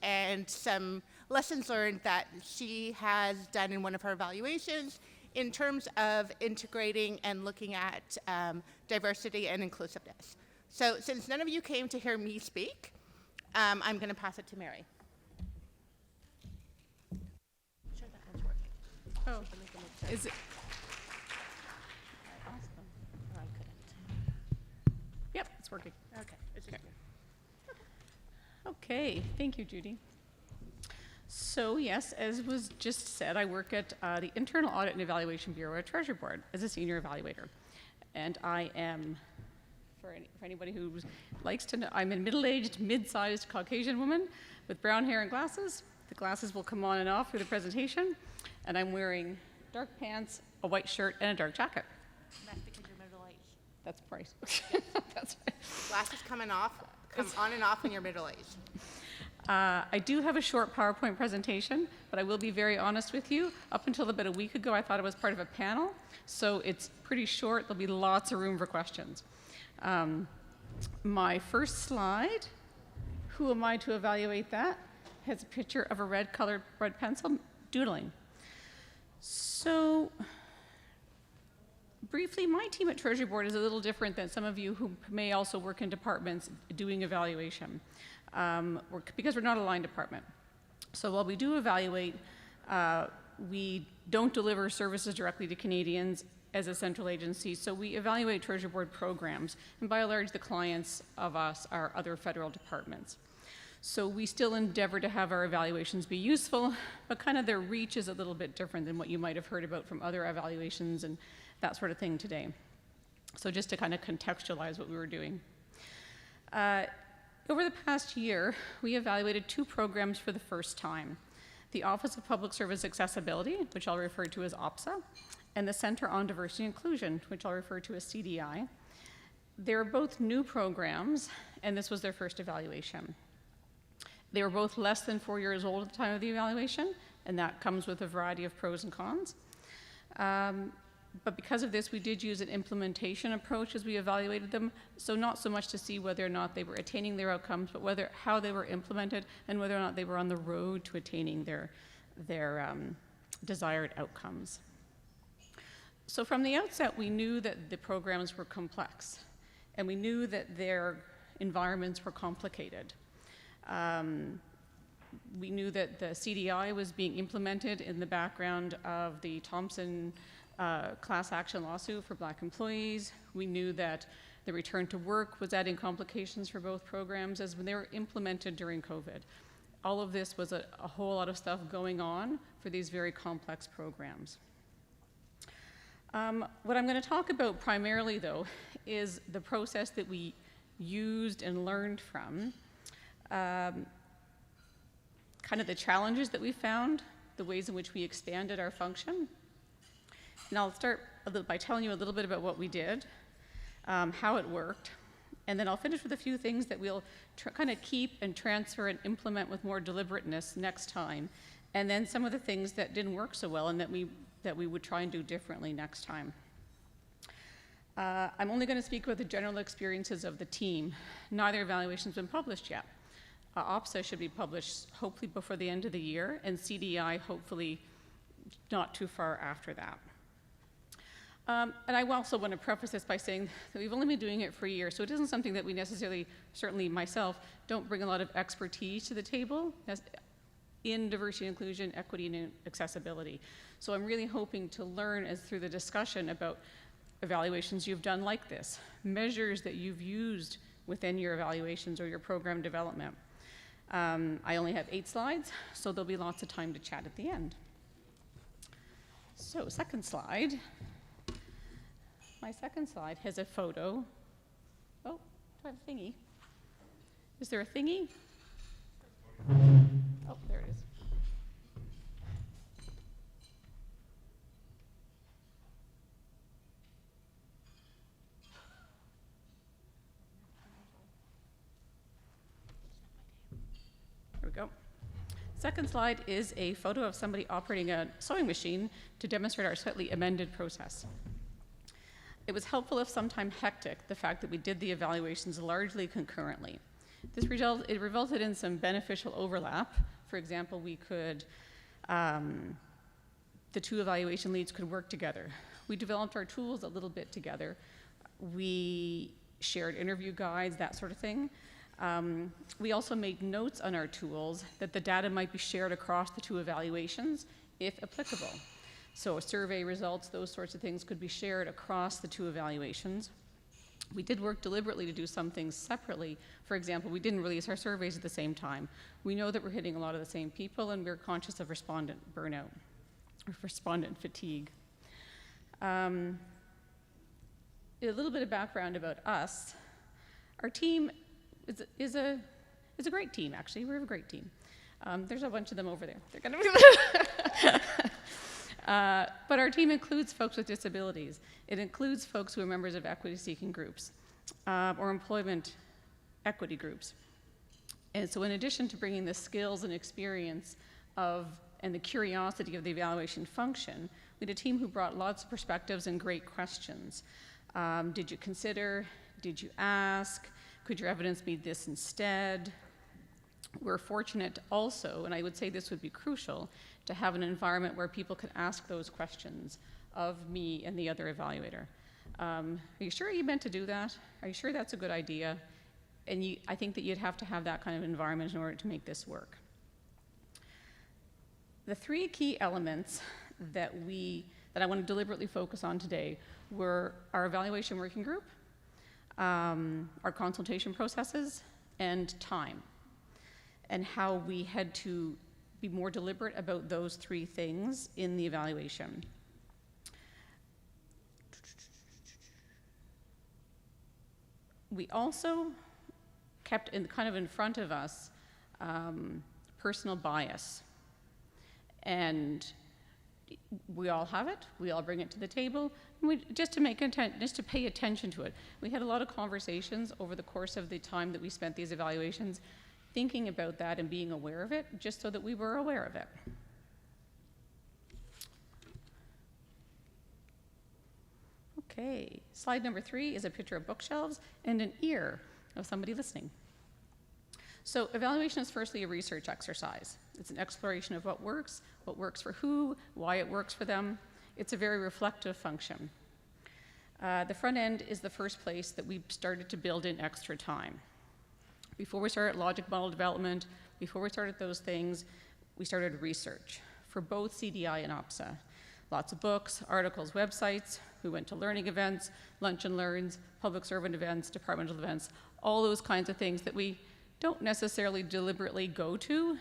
and some lessons learned that she has done in one of her evaluations in terms of integrating and looking at diversity and inclusiveness. So since none of you came to hear me speak, I'm going to pass it to Mary. Sure, that one's working. Oh, is it? I couldn't. Yep, it's working. Okay. It's just Okay, thank you, Judy. So yes, as was just said, I work at the Internal Audit and Evaluation Bureau at Treasury Board as a senior evaluator. And I am, for anybody who likes to know, I'm a middle-aged, mid-sized Caucasian woman with brown hair and glasses. The glasses will come on and off through the presentation. And I'm wearing dark pants, a white shirt, and a dark jacket. That's because you're middle-aged. That's right. That's right. Glasses come on and off when you're middle-aged. I do have a short PowerPoint presentation, but I will be very honest with you. Up until about a week ago, I thought it was part of a panel, so it's pretty short. There'll be lots of room for questions. My first slide, who am I to evaluate that, has a picture of a red pencil doodling. So briefly, my team at Treasury Board is a little different than some of you who may also work in departments doing evaluation. Because we're not a line department. So while we do evaluate, we don't deliver services directly to Canadians as a central agency, so we evaluate Treasury Board programs, and by and large the clients of us are other federal departments. So we still endeavor to have our evaluations be useful, but kind of their reach is a little bit different than what you might have heard about from other evaluations and that sort of thing today. So just to kind of contextualize what we were doing. Over the past year, we evaluated 2 programs for the first time. The Office of Public Service Accessibility, which I'll refer to as OPSA, and the Center on Diversity and Inclusion, which I'll refer to as CDI. They were both new programs, and this was their first evaluation. They were both less than 4 years old at the time of the evaluation, and that comes with a variety of pros and cons. But because of this, we did use an implementation approach as we evaluated them, so not so much to see whether or not they were attaining their outcomes, but how they were implemented and whether or not they were on the road to attaining their desired outcomes. So from the outset, we knew that the programs were complex, and we knew that their environments were complicated. We knew that the CDI was being implemented in the background of the Thompson class action lawsuit for Black employees. We knew that the return to work was adding complications for both programs as when they were implemented during COVID. All of this was a whole lot of stuff going on for these very complex programs. What I'm going to talk about primarily, though, is the process that we used and learned from, kind of the challenges that we found, the ways in which we expanded our function. And I'll start by telling you a little bit about what we did, how it worked, and then I'll finish with a few things that we'll kind of keep and transfer and implement with more deliberateness next time, and then some of the things that didn't work so well and that we would try and do differently next time. I'm only going to speak about the general experiences of the team. Neither evaluation's been published yet. OPSA should be published hopefully before the end of the year, and CDI hopefully not too far after that. And I also want to preface this by saying that we've only been doing it for a year, so it isn't something that we necessarily, certainly myself, don't bring a lot of expertise to the table in diversity, inclusion, equity, and accessibility. So I'm really hoping to learn through the discussion about evaluations you've done like this, measures that you've used within your evaluations or your program development. I only have 8 slides, so there'll be lots of time to chat at the end. So, second slide. My second slide has a photo. Oh, do I have a thingy? Is there a thingy? Oh, there it is. There we go. Second slide is a photo of somebody operating a sewing machine to demonstrate our slightly amended process. It was helpful, if sometimes hectic, the fact that we did the evaluations largely concurrently, It resulted in some beneficial overlap. For example, the two evaluation leads could work together. We developed our tools a little bit together. We shared interview guides, that sort of thing. We also made notes on our tools that the data might be shared across the two evaluations, if applicable. So survey results, those sorts of things could be shared across the two evaluations. We did work deliberately to do some things separately. For example, we didn't release our surveys at the same time. We know that we're hitting a lot of the same people, and we're conscious of respondent burnout, or respondent fatigue. A little bit of background about us. Our team is a great team, actually. We're a great team. There's a bunch of them over there. They're gonna be but our team includes folks with disabilities. It includes folks who are members of equity-seeking groups or employment equity groups. And so in addition to bringing the skills and experience and the curiosity of the evaluation function, we had a team who brought lots of perspectives and great questions. Did you consider? Did you ask? Could your evidence be this instead? We're fortunate also, and I would say this would be crucial, to have an environment where people could ask those questions of me and the other evaluator. Are you sure you meant to do that? Are you sure that's a good idea? And I think that you'd have to have that kind of environment in order to make this work. The three key elements that I want to deliberately focus on today were our evaluation working group, our consultation processes, and time, and how we had to be more deliberate about those three things in the evaluation. We also kept in front of us personal bias. And we all have it, we all bring it to the table, and just to pay attention to it. We had a lot of conversations over the course of the time that we spent these evaluations, thinking about that and being aware of it, just so that we were aware of it. Okay, slide number 3 is a picture of bookshelves and an ear of somebody listening. So evaluation is firstly a research exercise. It's an exploration of what works for who, why it works for them. It's a very reflective function. The front end is the first place that we started to build in extra time. Before we started logic model development, before we started those things, we started research for both CDI and OPSA. Lots of books, articles, websites. We went to learning events, lunch and learns, public servant events, departmental events, all those kinds of things that we don't necessarily deliberately go to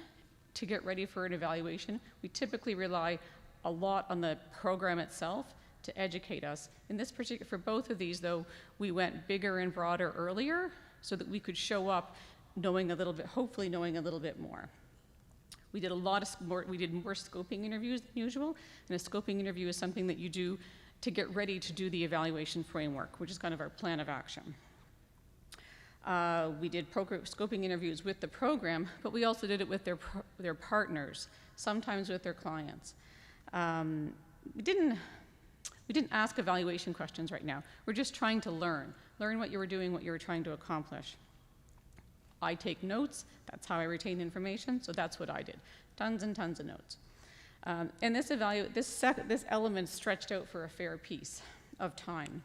get ready for an evaluation. We typically rely a lot on the program itself to educate us. In this particular, for both of these though, we went bigger and broader earlier so that we could show up knowing a little bit, hopefully knowing a little bit more. We did more scoping interviews than usual, and a scoping interview is something that you do to get ready to do the evaluation framework, which is kind of our plan of action. We did scoping interviews with the program, but we also did it with their partners, sometimes with their clients. We didn't ask evaluation questions right now. We're just trying to learn what you were doing, what you were trying to accomplish. I take notes, that's how I retain information, so that's what I did. Tons and tons of notes. And this element stretched out for a fair piece of time.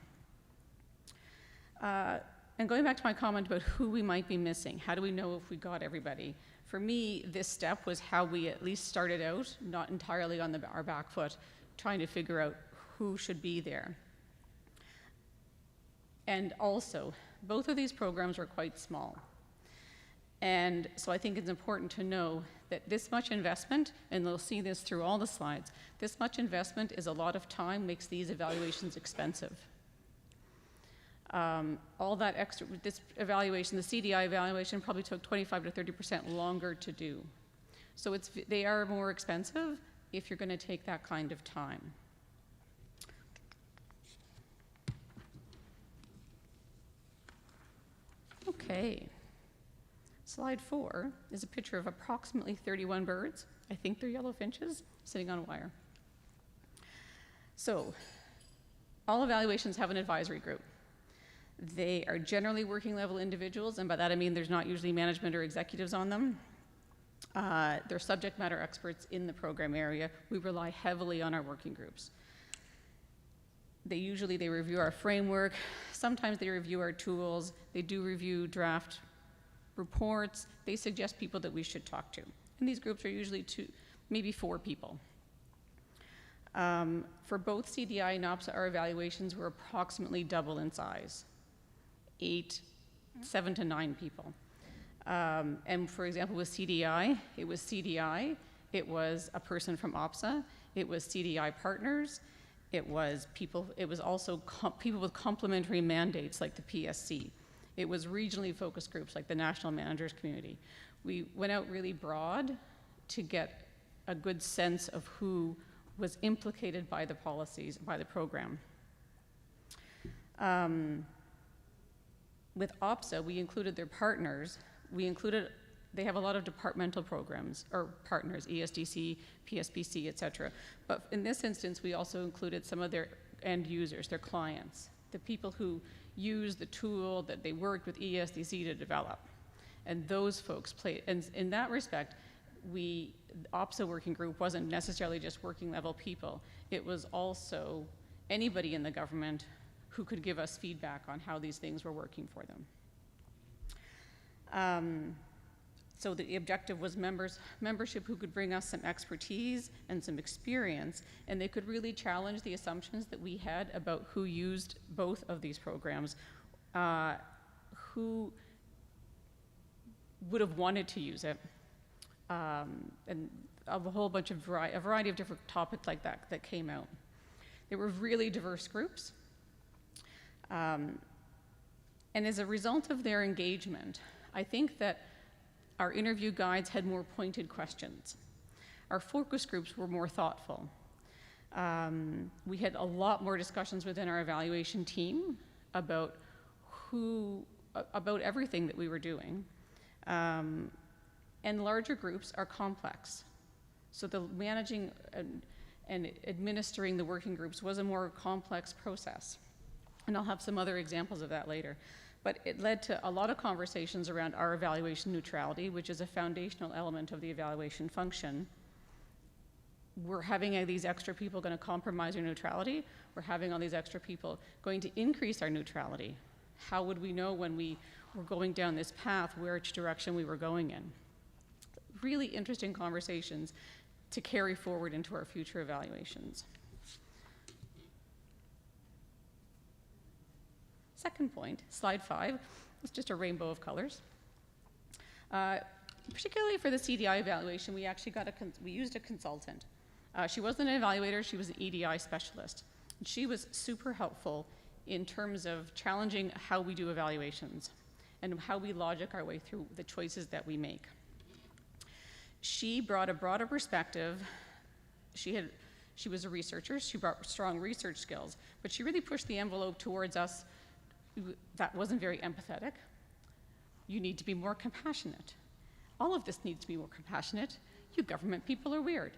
And going back to my comment about who we might be missing, how do we know if we got everybody? For me, this step was how we at least started out, not entirely on our back foot, trying to figure out who should be there. And also, both of these programs were quite small. And so I think it's important to know that this much investment, and they'll see this through all the slides, this much investment is a lot of time, makes these evaluations expensive. All that extra, this evaluation, the CDI evaluation probably took 25 to 30% longer to do. So they are more expensive if you're going to take that kind of time. Okay. Slide 4 is a picture of approximately 31 birds. I think they're yellow finches sitting on a wire. So, all evaluations have an advisory group. They are generally working level individuals, and by that I mean there's not usually management or executives on them. They're subject matter experts in the program area. We rely heavily on our working groups. They review our framework. Sometimes they review our tools. They do review draft reports. They suggest people that we should talk to. And these groups are usually 2, maybe 4 people. For both CDI and OPSA, our evaluations were approximately double in size, 7 to 9 people. And for example, with CDI, it was a person from OPSA, it was CDI partners, it was also people with complementary mandates like the PSC. It was regionally focused groups like the National Managers Community. We went out really broad to get a good sense of who was implicated by the policies, by the program. With OPSA, we included their partners. They have a lot of departmental programs, or partners, ESDC, PSPC, et cetera. But in this instance, we also included some of their end users, their clients, the people who use the tool that they worked with ESDC to develop. And those folks played, and in that respect, the OPSA working group wasn't necessarily just working level people. It was also anybody in the government who could give us feedback on how these things were working for them. So the objective was membership who could bring us some expertise and some experience, and they could really challenge the assumptions that we had about who used both of these programs, who would have wanted to use it, and a whole bunch of a variety of different topics like that came out. They were really diverse groups, and as a result of their engagement, I think that our interview guides had more pointed questions. Our focus groups were more thoughtful. We had a lot more discussions within our evaluation team about everything that we were doing. And larger groups are complex. So the managing and administering the working groups was a more complex process. And I'll have some other examples of that later. But it led to a lot of conversations around our evaluation neutrality, which is a foundational element of the evaluation function. We're having these extra people going to compromise our neutrality. We're having all these extra people going to increase our neutrality. How would we know when we were going down this path, which direction we were going in? Really interesting conversations to carry forward into our future evaluations. Second point, slide 5, it's just a rainbow of colors. Particularly for the CDI evaluation, we used a consultant. She wasn't an evaluator, she was an EDI specialist. And she was super helpful in terms of challenging how we do evaluations and how we logic our way through the choices that we make. She brought a broader perspective. She was a researcher, she brought strong research skills, but she really pushed the envelope towards us that wasn't very empathetic. You need to be more compassionate. All of this needs to be more compassionate. You government people are weird.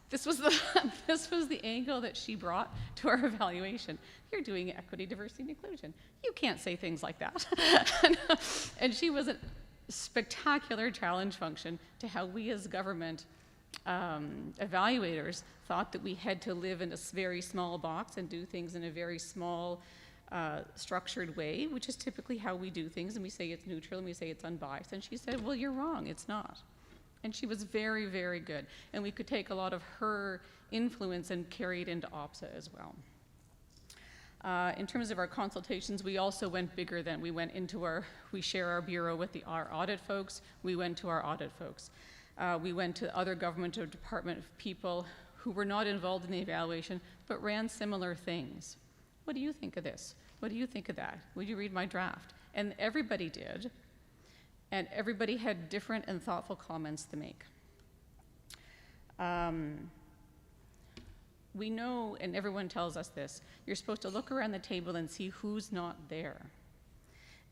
This was the angle that she brought to our evaluation. You're doing equity, diversity, and inclusion. You can't say things like that. And she was a spectacular challenge function to how we as government evaluators thought that we had to live in a very small box and do things in a very small structured way, which is typically how we do things, and we say it's neutral and we say it's unbiased. And she said, well, you're wrong, it's not. And she was very, very good. And we could take a lot of her influence and carry it into OPSA as well. In terms of our consultations, we also went bigger than we share our bureau with our audit folks. We went to our audit folks. We went to other government or department people who were not involved in the evaluation, but ran similar things. What do you think of this? What do you think of that? Would you read my draft? And everybody did. And everybody had different and thoughtful comments to make. We know, and everyone tells us this, you're supposed to look around the table and see who's not there.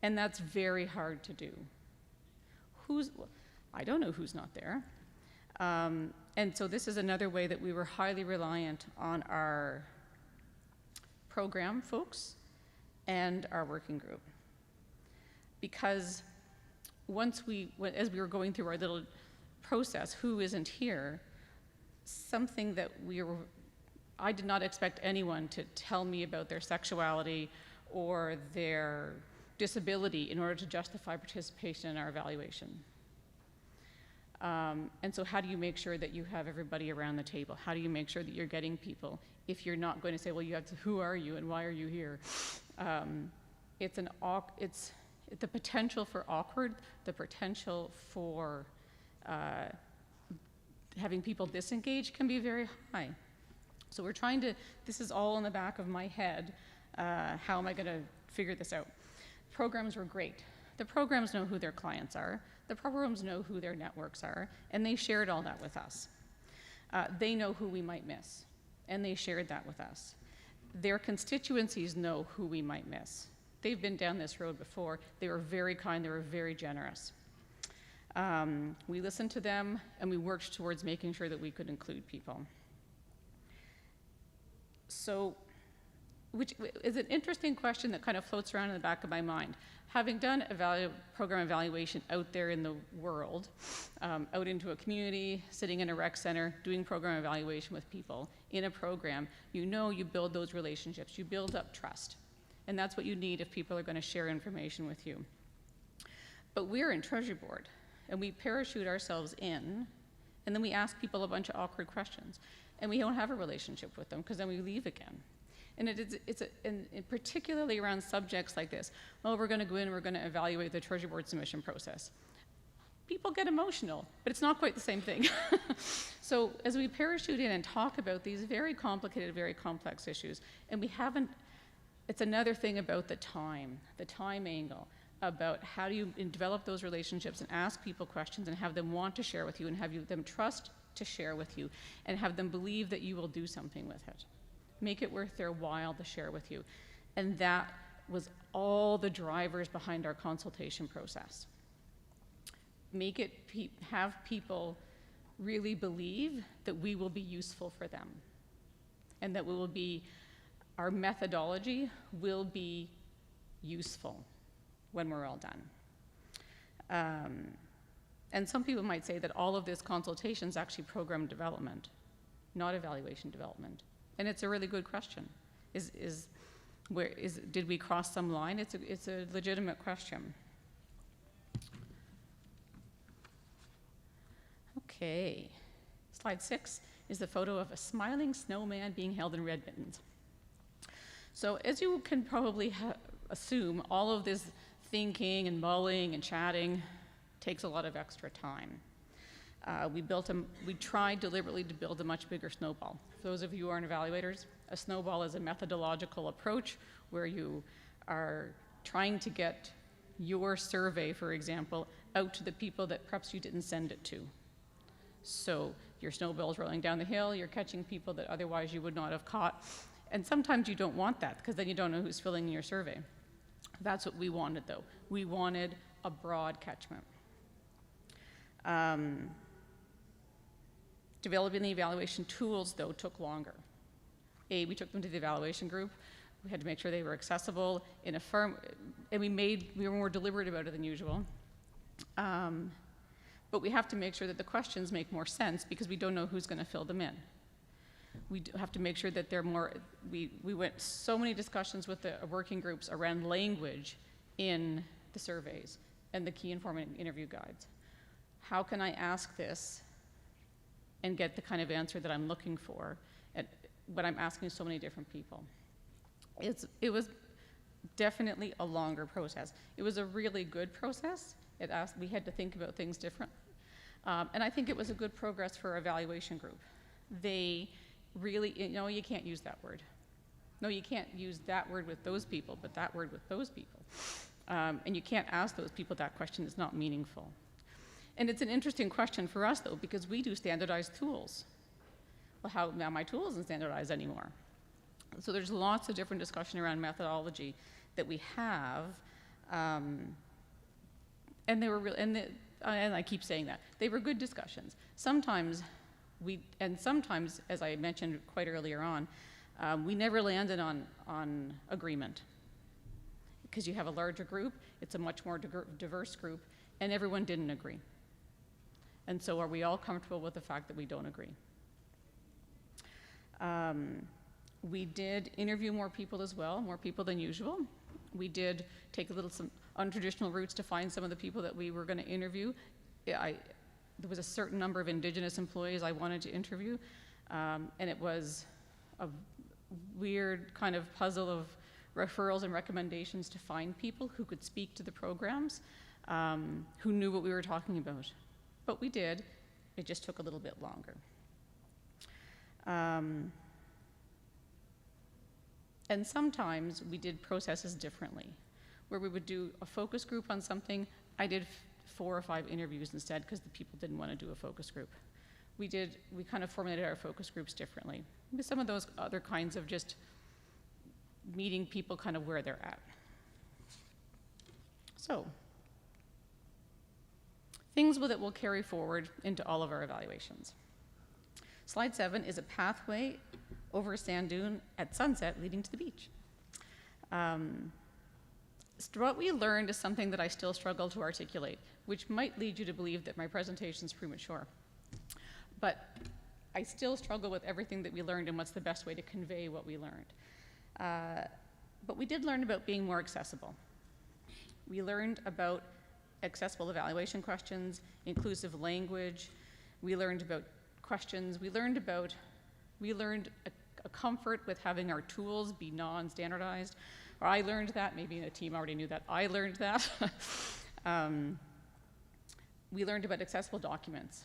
And that's very hard to do. I don't know who's not there. And so this is another way that we were highly reliant on our program folks and our working group. because as we were going through our little process, who isn't here, something that I did not expect anyone to tell me about their sexuality or their disability in order to justify participation in our evaluation. And so how do you make sure that you have everybody around the table? How do you make sure that you're getting people if you're not going to say, well, who are you and why are you here? It's the potential for awkward, the potential for having people disengage can be very high. So we're trying to, this is all in the back of my head, how am I going to figure this out? Programs were great. The programs know who their clients are, the programs know who their networks are, and they shared all that with us. They know who we might miss, and they shared that with us. Their constituencies know who we might miss. They've been down this road before. They were very kind, they were very generous. We listened to them, and we worked towards making sure that we could include people. So, which is an interesting question that kind of floats around in the back of my mind. Having done program evaluation out there in the world, out into a community, sitting in a rec center, doing program evaluation with people in a program, you build those relationships, you build up trust. And that's what you need if people are going to share information with you. But we're in Treasury Board, and we parachute ourselves in, and then we ask people a bunch of awkward questions. And we don't have a relationship with them because then we leave again. And particularly around subjects like this, we're going to go in, we're going to evaluate the Treasury Board submission process. People get emotional, but it's not quite the same thing. So as we parachute in and talk about these very complicated, very complex issues, and it's another thing about the time angle, about how do you develop those relationships and ask people questions and have them want to share with you and have them trust to share with you and have them believe that you will do something with it. Make it worth their while to share with you. And that was all the drivers behind our consultation process. Have people really believe that we will be useful for them and that our methodology will be useful when we're all done. And some people might say that all of this consultation is actually program development, not evaluation development. And it's a really good question. Did we cross some line? It's a legitimate question. Okay. Slide 6 is the photo of a smiling snowman being held in red mittens. So as you can probably assume, all of this thinking and mulling and chatting takes a lot of extra time. We tried deliberately to build a much bigger snowball. For those of you who aren't evaluators, a snowball is a methodological approach where you are trying to get your survey, for example, out to the people that perhaps you didn't send it to. So your snowball's rolling down the hill, you're catching people that otherwise you would not have caught. And sometimes you don't want that because then you don't know who's filling in your survey. That's what we wanted, though. We wanted a broad catchment. Developing the evaluation tools, though, took longer. We took them to the evaluation group. We had to make sure they were accessible in a firm, and we were more deliberate about it than usual. But we have to make sure that the questions make more sense because we don't know who's going to fill them in. We have to make sure that they're more, we went so many discussions with the working groups around language in the surveys and the key informant interview guides. How can I ask this and get the kind of answer that I'm looking for when I'm asking so many different people? It was definitely a longer process. It was a really good process. We had to think about things differently. And I think it was a good progress for our evaluation group. They really, you can't use that word. No, you can't use that word with those people, but that word with those people. And you can't ask those people that question. It's not meaningful. And it's an interesting question for us, though, because we do standardized tools. Well, now my tool isn't standardized anymore. So there's lots of different discussion around methodology that we have. And they were and I keep saying that. They were good discussions. Sometimes, as I mentioned quite earlier on, we never landed on agreement. because you have a larger group, it's a much more diverse group, and everyone didn't agree. And so are we all comfortable with the fact that we don't agree? We did interview more people as well, more people than usual. We did take some untraditional routes to find some of the people that we were going to interview. There was a certain number of Indigenous employees I wanted to interview, and it was a weird kind of puzzle of referrals and recommendations to find people who could speak to the programs, who knew what we were talking about. But we did. It just took a little bit longer. And sometimes we did processes differently, where we would do a focus group on something. I did 4 or 5 interviews instead because the people didn't want to do a focus group. We kind of formulated our focus groups differently. With some of those other kinds of just meeting people kind of where they're at. So, things that will carry forward into all of our evaluations. Slide 7 is a pathway over a sand dune at sunset leading to the beach. What we learned is something that I still struggle to articulate, which might lead you to believe that my presentation is premature. But I still struggle with everything that we learned and what's the best way to convey what we learned. But we did learn about being more accessible. We learned about accessible evaluation questions, inclusive language. We learned about questions. We learned a comfort with having our tools be non-standardized. Or I learned that, maybe the team already knew that. I learned that. We learned about accessible documents,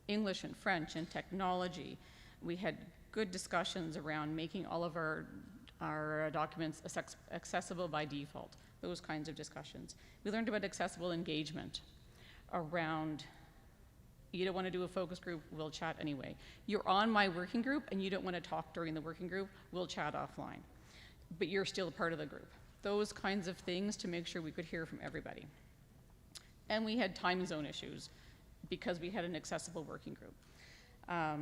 English and French and technology. We had good discussions around making all of our documents accessible by default, those kinds of discussions. We learned about accessible engagement around, you don't want to do a focus group, we'll chat anyway. You're on my working group and you don't want to talk during the working group, we'll chat offline. But you're still a part of the group. Those kinds of things to make sure we could hear from everybody. And we had time zone issues because we had an accessible working group. I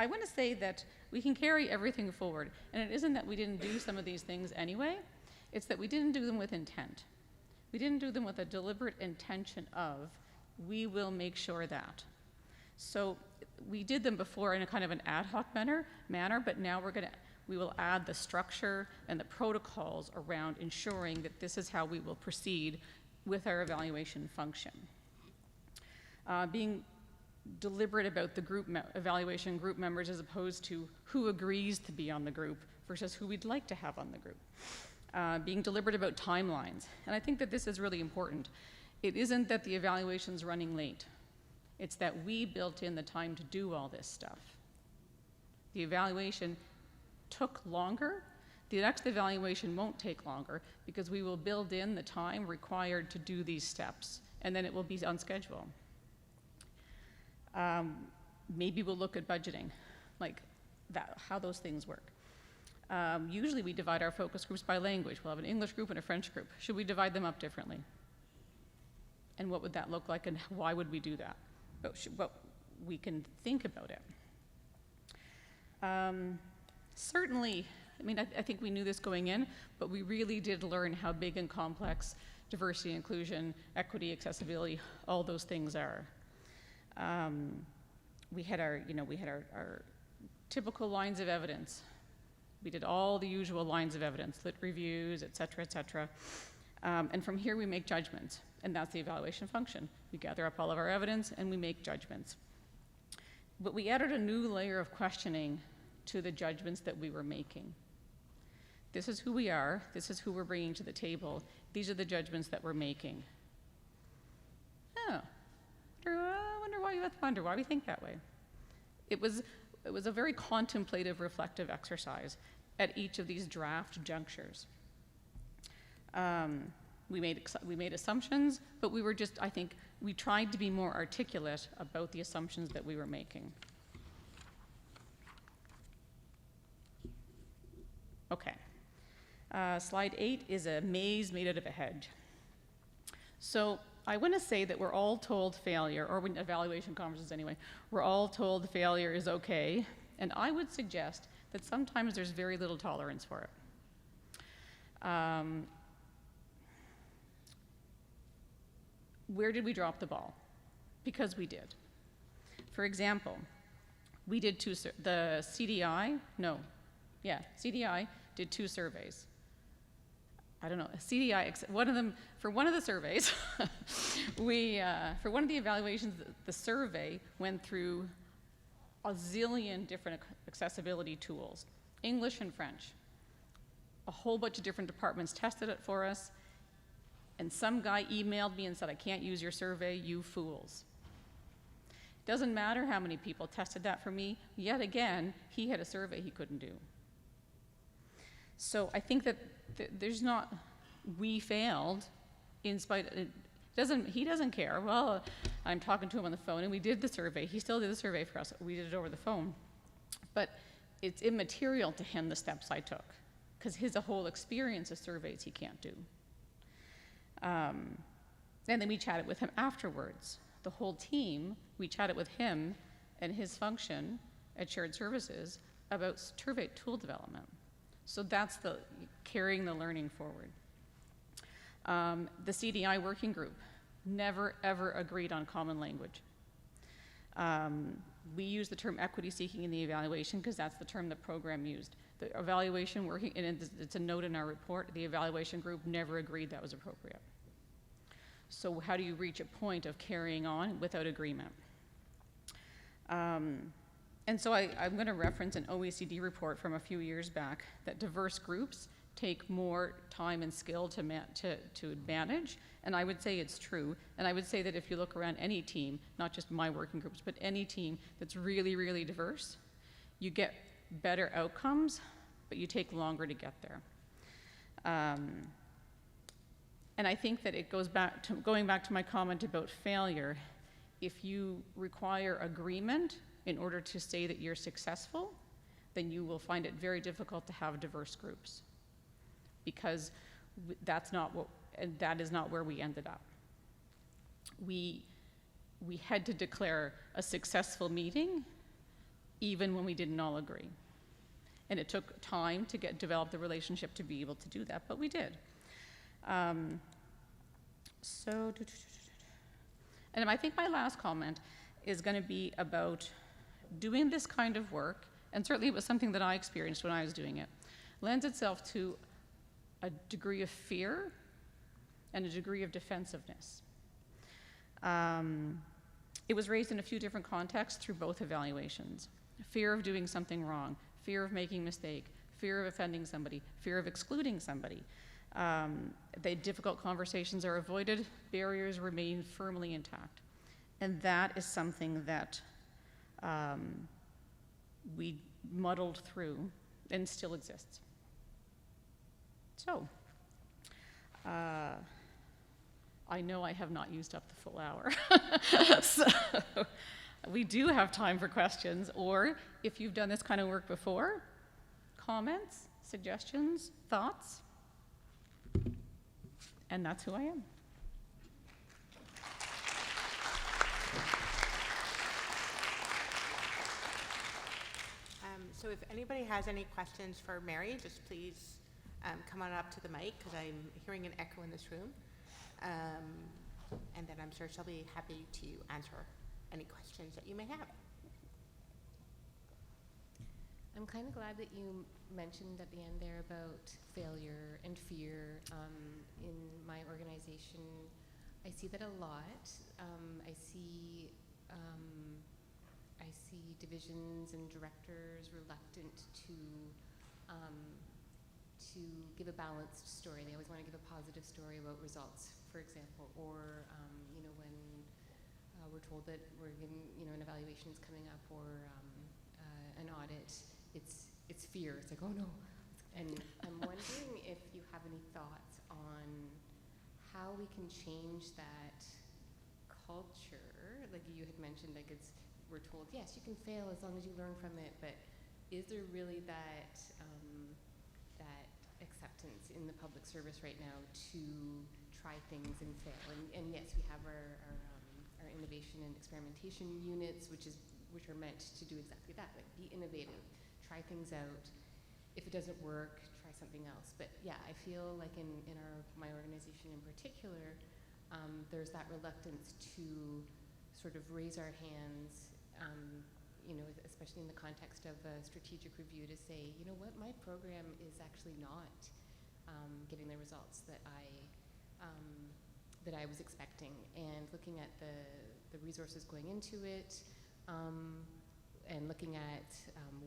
want to say that we can carry everything forward, and it isn't that we didn't do some of these things anyway, it's that we didn't do them with intent. We didn't do them with a deliberate intention of, we will make sure that. So we did them before in a kind of an ad hoc manner, but now we will add the structure and the protocols around ensuring that this is how we will proceed with our evaluation function. Being deliberate about the evaluation group members as opposed to who agrees to be on the group versus who we'd like to have on the group. Being deliberate about timelines. And I think that this is really important. It isn't that the evaluation's running late. It's that we built in the time to do all this stuff. The evaluation took longer. The next evaluation won't take longer because we will build in the time required to do these steps, and then it will be on schedule. Maybe we'll look at budgeting, like that, how those things work. Usually we divide our focus groups by language. We'll have an English group and a French group. Should we divide them up differently? And what would that look like, and why would we do that? But we can think about it. Certainly, I mean, I think we knew this going in, but we really did learn how big and complex diversity, inclusion, equity, accessibility, all those things are. We had our typical lines of evidence. We did all the usual lines of evidence, lit reviews, et cetera, et cetera. And from here we make judgments, and that's the evaluation function. We gather up all of our evidence and we make judgments. But we added a new layer of questioning to the judgments that we were making. This is who we are, this is who we're bringing to the table, these are the judgments that we're making. Oh, I wonder why we think that way. It was a very contemplative, reflective exercise at each of these draft junctures. We made assumptions, but we were I think, we tried to be more articulate about the assumptions that we were making. Okay. Slide 8 is a maze made out of a hedge. So I want to say that we're all told failure, or in evaluation conferences anyway, we're all told failure is okay, and I would suggest that sometimes there's very little tolerance for it. Where did we drop the ball? Because we did. For example, we did CDI did 2 surveys. I don't know, one of them, for one of the surveys, for one of the evaluations, the survey went through a zillion different accessibility tools, English and French. A whole bunch of different departments tested it for us, and some guy emailed me and said, I can't use your survey, you fools. Doesn't matter how many people tested that for me, yet again, he had a survey he couldn't do. So I think that we failed in spite of, he doesn't care. Well, I'm talking to him on the phone, and we did the survey. He still did the survey for us. We did it over the phone. But it's immaterial to him, the steps I took, because his whole experience of surveys he can't do. And then we chatted with him afterwards. The whole team, we chatted with him and his function at Shared Services about survey tool development. So that's carrying the learning forward. The CDI working group never, ever agreed on common language. We use the term equity seeking in the evaluation because that's the term the program used. The evaluation working, and it's a note in our report, the evaluation group never agreed that was appropriate. So how do you reach a point of carrying on without agreement? And so I'm going to reference an OECD report from a few years back that diverse groups take more time and skill to manage, and I would say it's true. And I would say that if you look around any team, not just my working groups, but any team that's really, really diverse, you get better outcomes, but you take longer to get there. And I think that it goes back to, going back to my comment about failure, if you require agreement in order to say that you're successful, then you will find it very difficult to have diverse groups, because that is not where we ended up. We had to declare a successful meeting even when we didn't all agree. And it took time to develop the relationship to be able to do that, but we did. And I think my last comment is going to be about doing this kind of work, and certainly it was something that I experienced when I was doing it, lends itself to a degree of fear and a degree of defensiveness. It was raised in a few different contexts through both evaluations. Fear of doing something wrong, fear of making a mistake, fear of offending somebody, fear of excluding somebody. The difficult conversations are avoided, barriers remain firmly intact. And that is something that we muddled through and still exists. So, I know I have not used up the full hour. So, we do have time for questions, or if you've done this kind of work before, comments, suggestions, thoughts, and that's who I am. So if anybody has any questions for Mary, just please come on up to the mic, because I'm hearing an echo in this room. And then I'm sure she'll be happy to answer any questions that you may have. I'm kind of glad that you mentioned at the end there about failure and fear. In my organization, I see that a lot. I see divisions and directors reluctant to give a balanced story. They always want to give a positive story about results, for example, or when we're told that we're given, an evaluation is coming up, or an audit, it's fear. It's like, oh no. And I'm wondering if you have any thoughts on how we can change that culture. Like you had mentioned, we're told, yes, you can fail as long as you learn from it, but is there really that acceptance in the public service right now to try things and fail? And yes, we have our innovation and experimentation units, which are meant to do exactly that, like be innovative, try things out. if it doesn't work, try something else. But yeah, I feel like in my organization in particular, there's that reluctance to sort of raise our hands, you know, especially in the context of a strategic review, to say, you know what, my program is actually not getting the results that I was expecting, and looking at the resources going into it, and looking at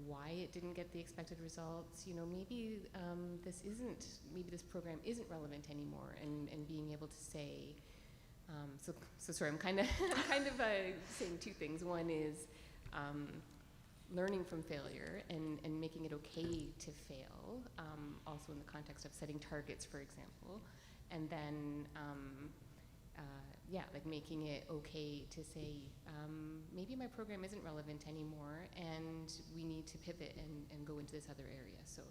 why it didn't get the expected results. You know, maybe this program isn't relevant anymore, and being able to say, so sorry, I'm kind of saying two things. One is learning from failure and making it okay to fail, also in the context of setting targets, for example, and then yeah, like making it okay to say, maybe my program isn't relevant anymore, and we need to pivot and go into this other area. So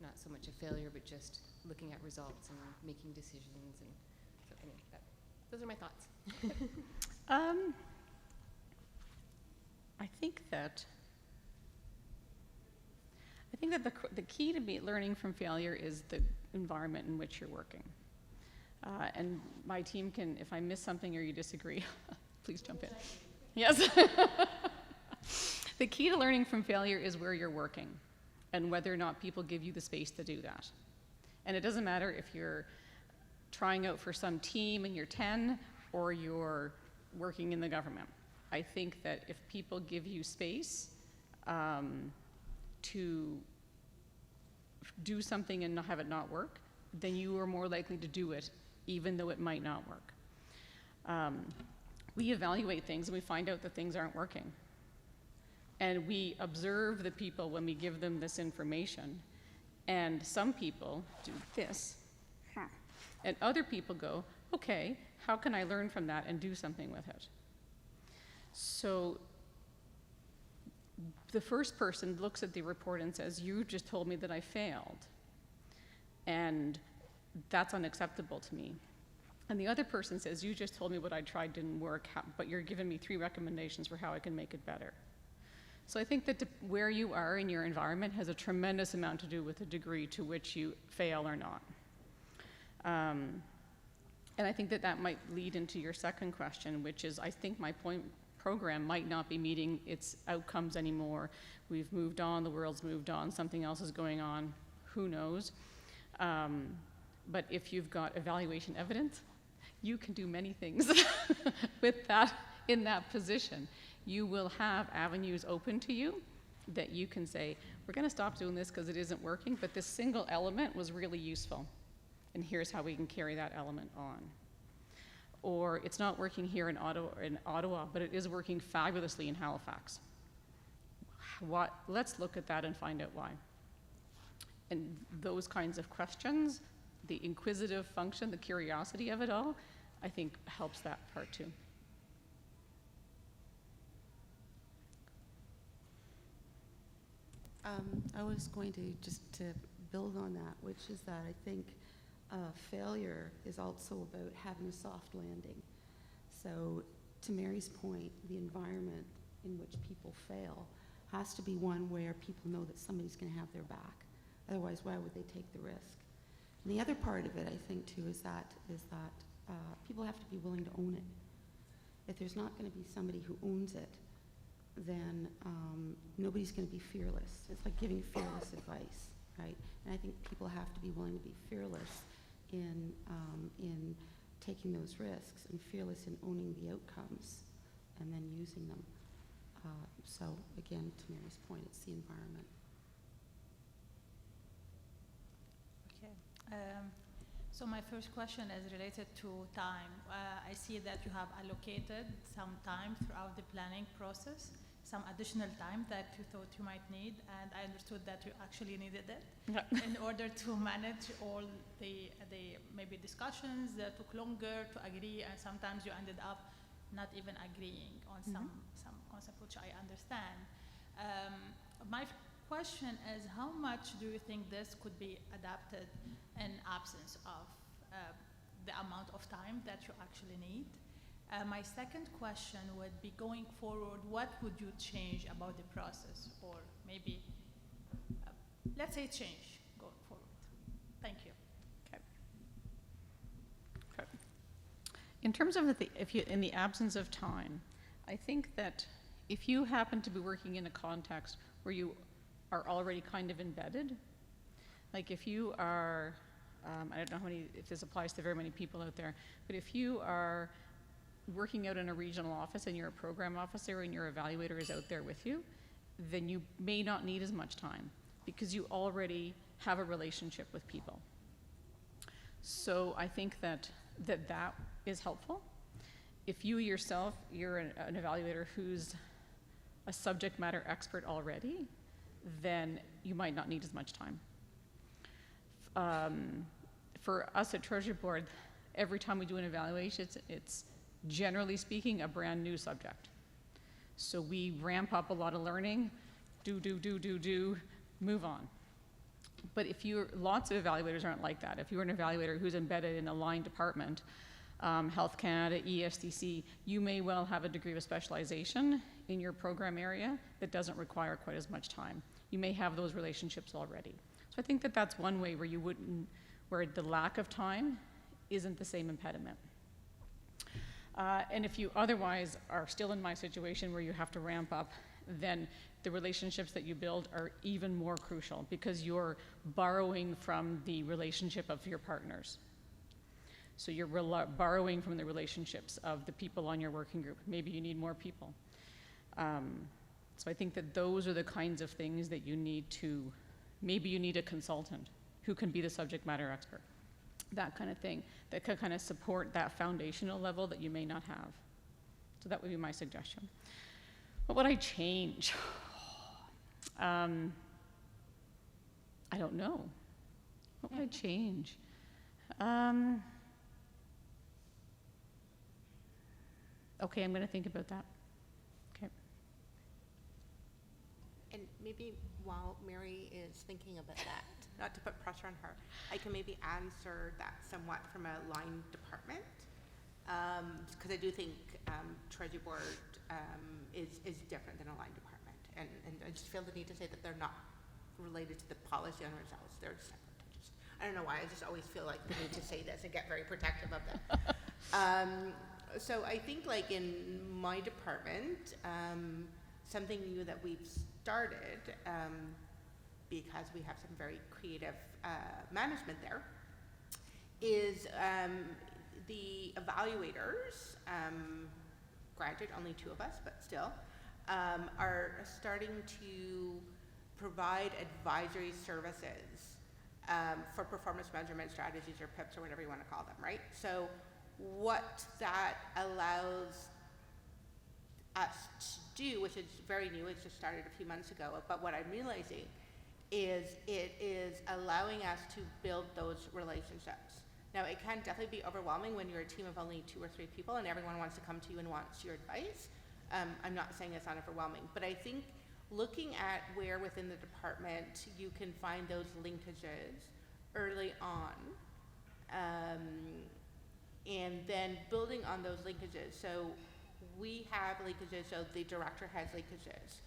not so much a failure, but just looking at results and making decisions. And so anyway, those are my thoughts. I think that the key to learning from failure is the environment in which you're working. And my team can, if I miss something or you disagree, please jump in. Yes. The key to learning from failure is where you're working and whether or not people give you the space to do that. And it doesn't matter if you're trying out for some team and you're 10 or you're working in the government. I think that if people give you space to do something and not have it not work, then you are more likely to do it even though it might not work. We evaluate things and we find out that things aren't working. And we observe the people when we give them this information. And some people do this. And other people go, okay, how can I learn from that and do something with it? So the first person looks at the report and says, you just told me that I failed. And that's unacceptable to me. And the other person says, you just told me what I tried didn't work, but you're giving me 3 recommendations for how I can make it better. So I think that where you are in your environment has a tremendous amount to do with the degree to which you fail or not. And I think that might lead into your second question, which is, I think my program might not be meeting its outcomes anymore. We've moved on, the world's moved on, something else is going on, who knows? But if you've got evaluation evidence, you can do many things with that, in that position. You will have avenues open to you that you can say, we're going to stop doing this because it isn't working, but this single element was really useful, and here's how we can carry that element on. Or it's not working here in Ottawa, but it is working fabulously in Halifax. Let's look at that and find out why. And those kinds of questions, the inquisitive function, the curiosity of it all, I think helps that part too. I was going to just to build on that, which is that I think failure is also about having a soft landing. So to Mary's point, the environment in which people fail has to be one where people know that somebody's going to have their back. Otherwise, why would they take the risk? And the other part of it, I think, too, is that people have to be willing to own it. If there's not going to be somebody who owns it, then nobody's going to be fearless. It's like giving fearless advice, right? And I think people have to be willing to be fearless in taking those risks and fearless in owning the outcomes and then using them. So again, to Mary's point, it's the environment. Okay. So my first question is related to time. I see that you have allocated some time throughout the planning process, some additional time that you thought you might need, and I understood that you actually needed it in order to manage all the maybe discussions that took longer to agree, and sometimes you ended up not even agreeing on some concept, which I understand. My question is, how much do you think this could be adapted in absence of the amount of time that you actually need? My second question would be, going forward, what would you change about the process, or maybe let's say, change going forward? Thank you. Okay. Okay. In terms of in the absence of time, I think that if you happen to be working in a context where you are already kind of embedded, like if you are, I don't know if this applies to very many people out there, but if you are working out in a regional office and you're a program officer and your evaluator is out there with you, then you may not need as much time because you already have a relationship with people. So I think that is helpful. If you yourself, you're an evaluator who's a subject matter expert already, then you might not need as much time. For us at Treasury Board, every time we do an evaluation, it's generally speaking a brand new subject. So we ramp up a lot of learning, move on. But lots of evaluators aren't like that. If you're an evaluator who's embedded in a line department, Health Canada, ESDC, you may well have a degree of specialization in your program area that doesn't require quite as much time. You may have those relationships already. So I think that that's one way where the lack of time isn't the same impediment. And if you otherwise are still in my situation where you have to ramp up, then the relationships that you build are even more crucial because you're borrowing from the relationship of your partners. So you're borrowing from the relationships of the people on your working group. Maybe you need more people. So I think that those are the kinds of things that you need maybe you need a consultant who can be the subject matter expert. That kind of thing, that could kind of support that foundational level that you may not have. So that would be my suggestion. What would I change? I don't know. What would I change? Okay, I'm going to think about that. Okay. And maybe while Mary is thinking about that, not to put pressure on her, I can maybe answer that somewhat from a line department, because I do think Treasury Board is different than a line department, and I just feel the need to say that they're not related to the policy on results. They're separate. I don't know why. I just always feel like the need to say this and get very protective of them. So I think, like in my department, something new that we've started, because we have some very creative management there, is the evaluators, granted only 2 of us, but still, are starting to provide advisory services for performance measurement strategies or PIPs or whatever you want to call them, right? So what that allows us to do, which is very new, it's just started a few months ago, but what I'm realizing is it is allowing us to build those relationships. Now, it can definitely be overwhelming when you're a team of only 2 or 3 people and everyone wants to come to you and wants your advice. I'm not saying it's not overwhelming, but I think looking at where within the department you can find those linkages early on, and then building on those linkages. So we have linkages, so the director has linkages.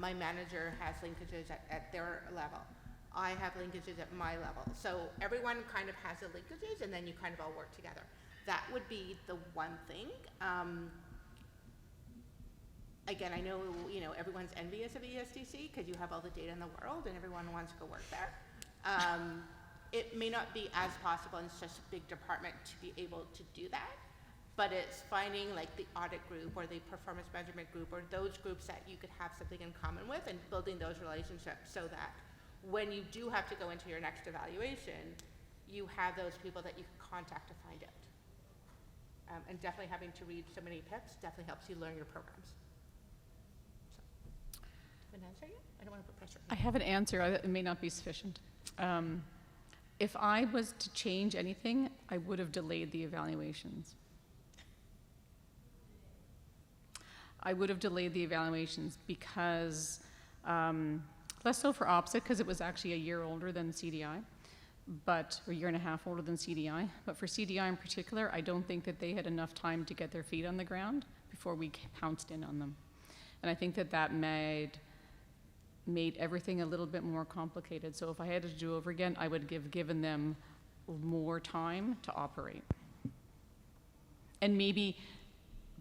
My manager has linkages at their level. I have linkages at my level. So everyone kind of has the linkages, and then you kind of all work together. That would be the one thing. Again, I know everyone's envious of ESDC because you have all the data in the world, and everyone wants to go work there. It may not be as possible in such a big department to be able to do that, but it's finding like the audit group or the performance measurement group or those groups that you could have something in common with, and building those relationships so that when you do have to go into your next evaluation, you have those people that you can contact to find out. And definitely having to read so many PIPs definitely helps you learn your programs. So, do you have an answer yet? I don't want to put pressure on you. I have an answer. It may not be sufficient. If I was to change anything, I would have delayed the evaluations. I would have delayed the evaluations because, less so for OPSA, because it was actually a year older than CDI, or a year and a half older than CDI. But for CDI in particular, I don't think that they had enough time to get their feet on the ground before we pounced in on them. And I think that made made everything a little bit more complicated. So if I had to do over again, I would given them more time to operate. And maybe,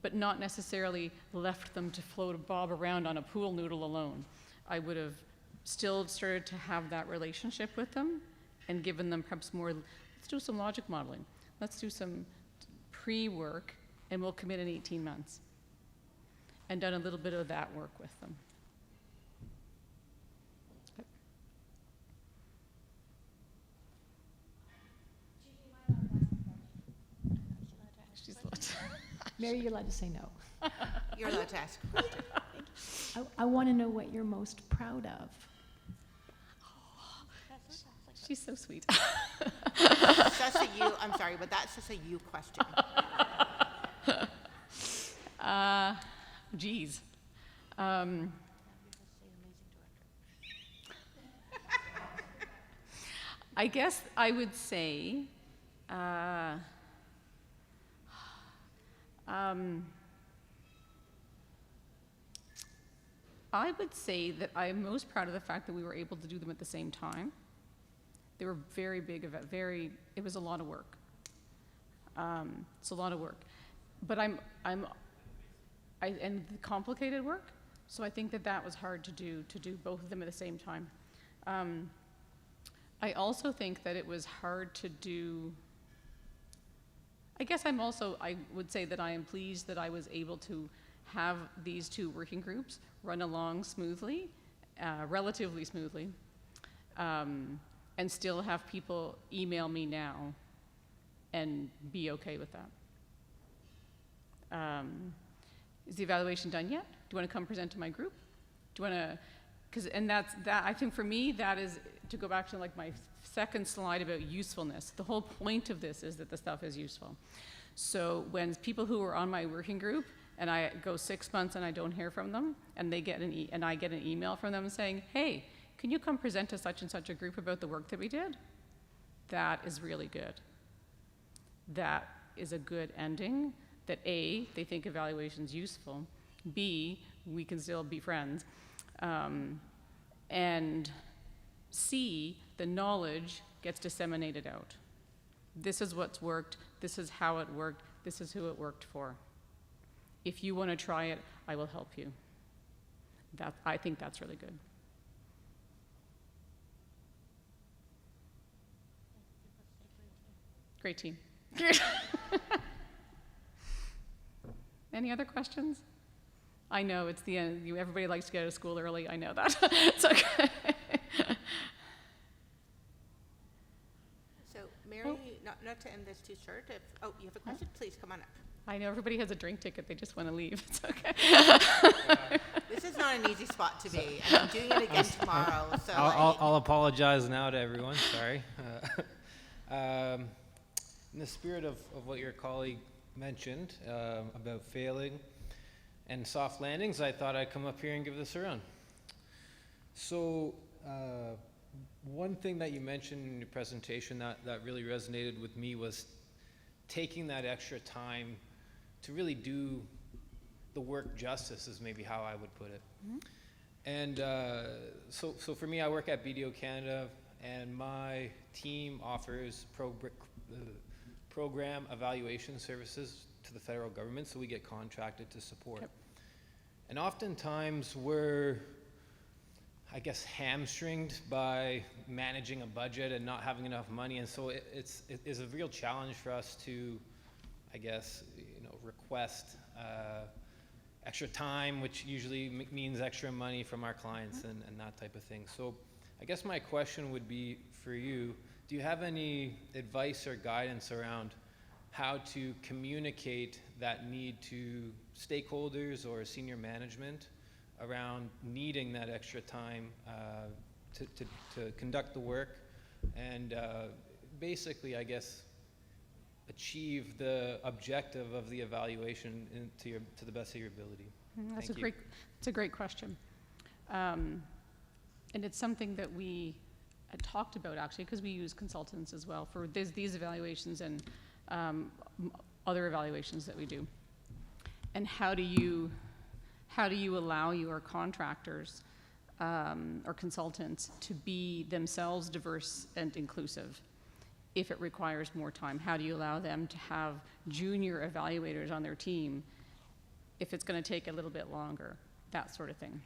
but not necessarily left them to float bob around on a pool noodle alone. I would have still started to have that relationship with them and given them perhaps more, let's do some logic modeling. Let's do some pre-work, and we'll commit in 18 months. And done a little bit of that work with them. She's Mary, you're allowed to say no. You're allowed to ask a question. I want to know what you're most proud of. She's so sweet. That's just a you, I'm sorry, but that's just a you question. Geez. I guess I would say, I would say that I'm most proud of the fact that we were able to do them at the same time. They were very big, it was a lot of work. It's a lot of work. But and complicated work, so I think that was hard to do both of them at the same time. I also think that it was hard to do, I guess I would say that I am pleased that I was able to have these two working groups run along smoothly, relatively smoothly, and still have people email me now and be okay with that. Is the evaluation done yet? Do you want to come present to my group? Do you want to, I think for me, that is, to go back to like my second slide about usefulness, the whole point of this is that the stuff is useful. So when people who are on my working group, and I go 6 months and I don't hear from them, and they get and I get an email from them saying, hey, can you come present to such and such a group about the work that we did? That is really good. That is a good ending, that A, they think evaluation's useful, B, we can still be friends, and C, the knowledge gets disseminated out. This is what's worked, this is how it worked, this is who it worked for. If you want to try it, I will help you. I think that's really good. Great team. Any other questions? I know it's the end. Everybody likes to get out of school early. I know that. It's okay. So, Mary, not to end this too short, you have a question? Please come on up. I know everybody has a drink ticket. They just want to leave. It's okay. This is not an easy spot to be, and I'm doing it again tomorrow. So I'll apologize now to everyone. Sorry. In the spirit of what your colleague mentioned about failing and soft landings, I thought I'd come up here and give this a run. So one thing that you mentioned in your presentation that really resonated with me was taking that extra time to really do the work justice, is maybe how I would put it. Mm-hmm. And so for me, I work at BDO Canada, and my team offers program evaluation services to the federal government, so we get contracted to support. Yep. And oftentimes we're, I guess, hamstringed by managing a budget and not having enough money, and so it is a real challenge for us to, I guess, request extra time, which usually means extra money from our clients and that type of thing. So I guess my question would be for you, do you have any advice or guidance around how to communicate that need to stakeholders or senior management around needing that extra time to conduct the work and basically, I guess, achieve the objective of the evaluation to the best of your ability? That's a great question. And it's something that we talked about actually, because we use consultants as well for these evaluations and other evaluations that we do. And how do you allow your contractors or consultants to be themselves diverse and inclusive if it requires more time? How do you allow them to have junior evaluators on their team if it's going to take a little bit longer? That sort of thing.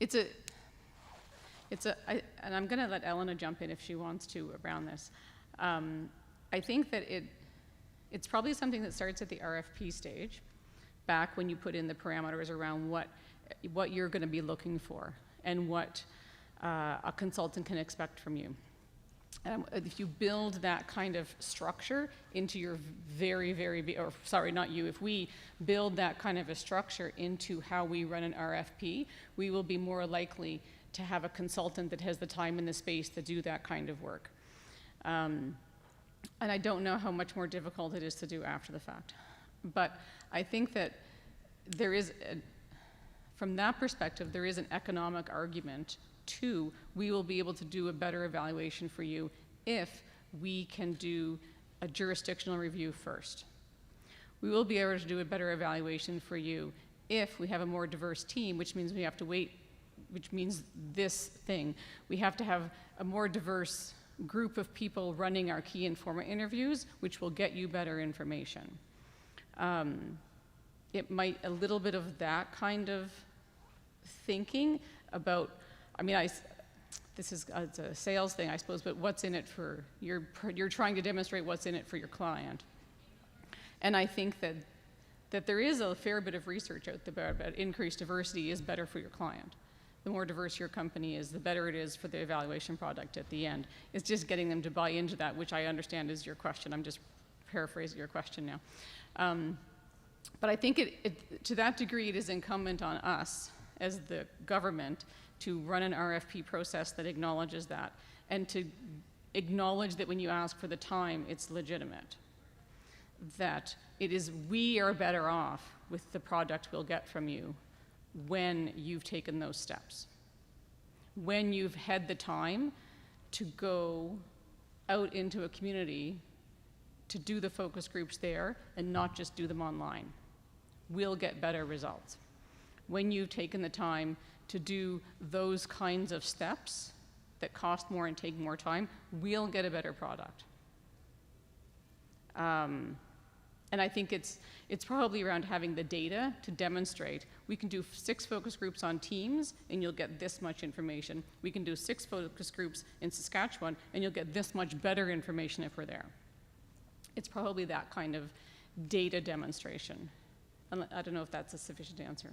And I'm going to let Elena jump in if she wants to around this. I think that it's probably something that starts at the RFP stage, back when you put in the parameters around what you're going to be looking for and what a consultant can expect from you. If you build that kind of structure into your if we build that kind of a structure into how we run an RFP, we will be more likely to have a consultant that has the time and the space to do that kind of work. And I don't know how much more difficult it is to do after the fact. But I think that there is, from that perspective, there is an economic argument to we will be able to do a better evaluation for you if we can do a jurisdictional review first. We will be able to do a better evaluation for you if we have a more diverse team, which means we have to wait, which means this thing. We have to have a more diverse group of people running our key informa interviews, which will get you better information. It might, a little bit of that kind of thinking about, this is it's a sales thing, I suppose, but what's in it for, you're trying to demonstrate what's in it for your client. And I think that there is a fair bit of research out there about increased diversity is better for your client. The more diverse your company is, the better it is for the evaluation product at the end. It's just getting them to buy into that, which I understand is your question. I'm just paraphrasing your question now. But I think to that degree, it is incumbent on us as the government to run an RFP process that acknowledges that, and to acknowledge that when you ask for the time, it's legitimate. That we are better off with the product we'll get from you when you've taken those steps. When you've had the time to go out into a community to do the focus groups there and not just do them online. We'll get better results. When you've taken the time to do those kinds of steps that cost more and take more time, we'll get a better product. And I think it's probably around having the data to demonstrate. We can do 6 focus groups on Teams, and you'll get this much information. We can do 6 focus groups in Saskatchewan, and you'll get this much better information if we're there. It's probably that kind of data demonstration. I don't know if that's a sufficient answer.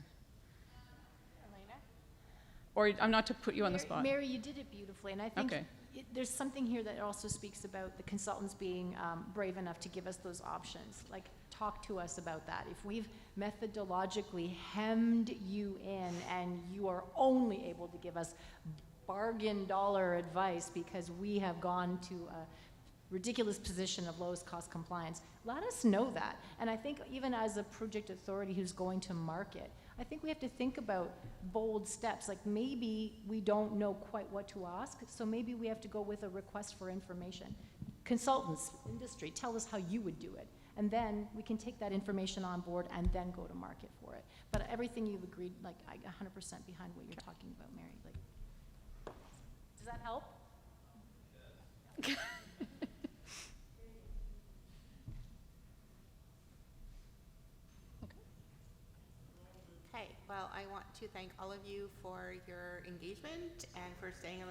Or I'm not to put you on the spot. Mary, you did it beautifully, and I think Okay. There's something here that also speaks about the consultants being brave enough to give us those options. Like, talk to us about that. If we've methodologically hemmed you in and you are only able to give us bargain dollar advice because we have gone to a ridiculous position of lowest cost compliance, let us know that. And I think even as a project authority who's going to market, I think we have to think about bold steps. Like, maybe we don't know quite what to ask, so maybe we have to go with a request for information. Consultants, industry, tell us how you would do it. And then we can take that information on board and then go to market for it. But everything you've agreed, like, I 100% behind what you're talking about, Mary. Like, does that help? Okay, well, I want to thank all of you for your engagement and for staying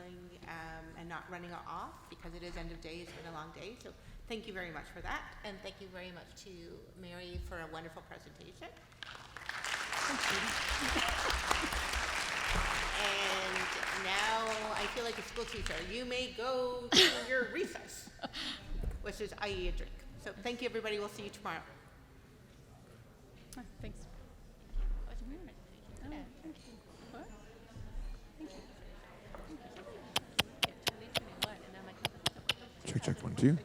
and not running off, because it is end of day. It's been a long day, so thank you very much for that, and thank you very much to Mary for a wonderful presentation. Thank you. And now I feel like a school teacher. You may go to your recess, which is i.e. a drink. So thank you, everybody. We'll see you tomorrow. Thanks. Check, 1, 2.